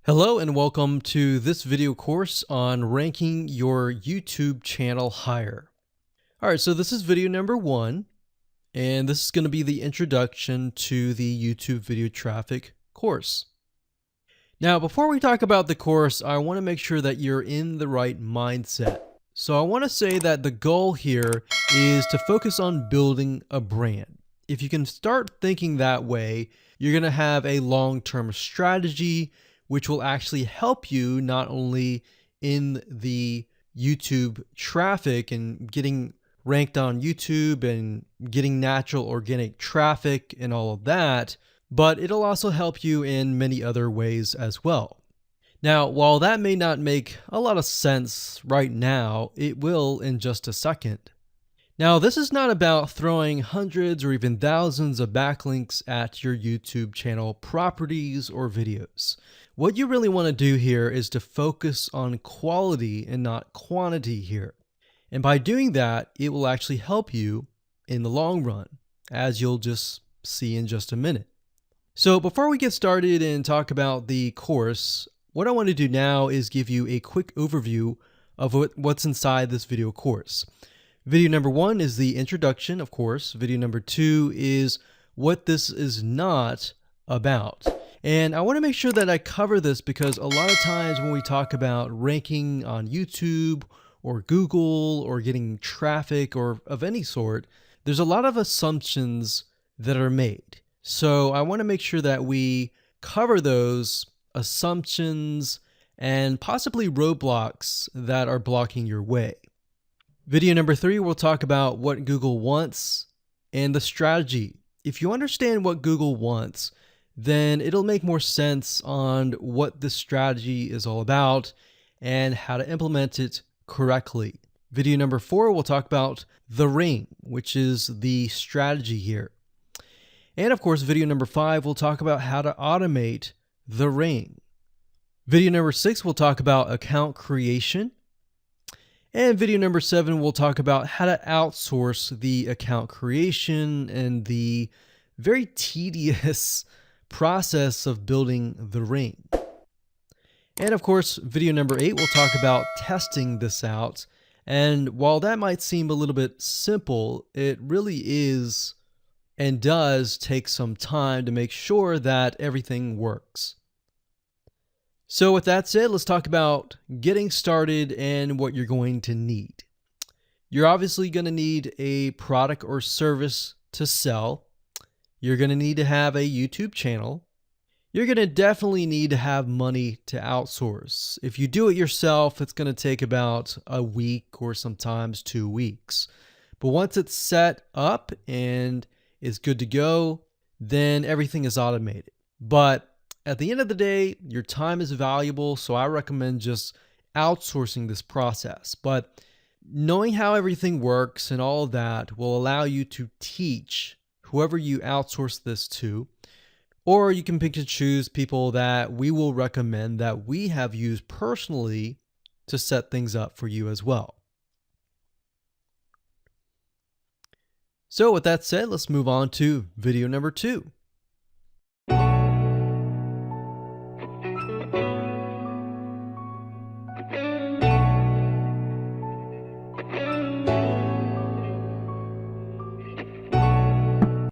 Hello and welcome to this video course on ranking your YouTube channel higher. All right, so this is video number 1, and this is going to be the introduction to the YouTube video traffic course. Now, before we talk about the course, I want to make sure that you're in the right mindset. So I want to say that the goal here is to focus on building a brand. If you can start thinking that way, you're going to have a long-term strategy which will actually help you not only in the YouTube traffic and getting ranked on YouTube and getting natural organic traffic and all of that, but it'll also help you in many other ways as well. Now, while that may not make a lot of sense right now, it will in just a second. Now, this is not about throwing hundreds or even thousands of backlinks at your YouTube channel properties or videos. What you really want to do here is to focus on quality and not quantity here. And by doing that, it will actually help you in the long run, as you'll just see in just a minute. So before we get started and talk about the course, what I want to do now is give you a quick overview of what's inside this video course. Video number 1 is the introduction, of course. Video number 2 is what this is not about. And I want to make sure that I cover this because a lot of times when we talk about ranking on YouTube or Google or getting traffic or of any sort, there's a lot of assumptions that are made. So I want to make sure that we cover those assumptions and possibly roadblocks that are blocking your way. Video number 3, we'll talk about what Google wants and the strategy. If you understand what Google wants, then it'll make more sense on what the strategy is all about and how to implement it correctly. Video number 4, we'll talk about the ring, which is the strategy here. And of course, video number 5, we'll talk about how to automate the ring. Video number 6, we'll talk about account creation. And video number 7, we'll talk about how to outsource the account creation and the very tedious process of building the ring. And of course, video number 8, we'll talk about testing this out. And while that might seem a little bit simple, it really is and does take some time to make sure that everything works. So with that said, let's talk about getting started and what you're going to need. You're obviously going to need a product or service to sell. You're going to need to have a YouTube channel. You're going to definitely need to have money to outsource. If you do it yourself, it's going to take about a week or sometimes 2 weeks. But once it's set up and is good to go, then everything is automated. But at the end of the day, your time is valuable, so I recommend just outsourcing this process. But knowing how everything works and all of that will allow you to teach whoever you outsource this to, or you can pick and choose people that we will recommend that we have used personally to set things up for you as well. So with that said, let's move on to video number 2.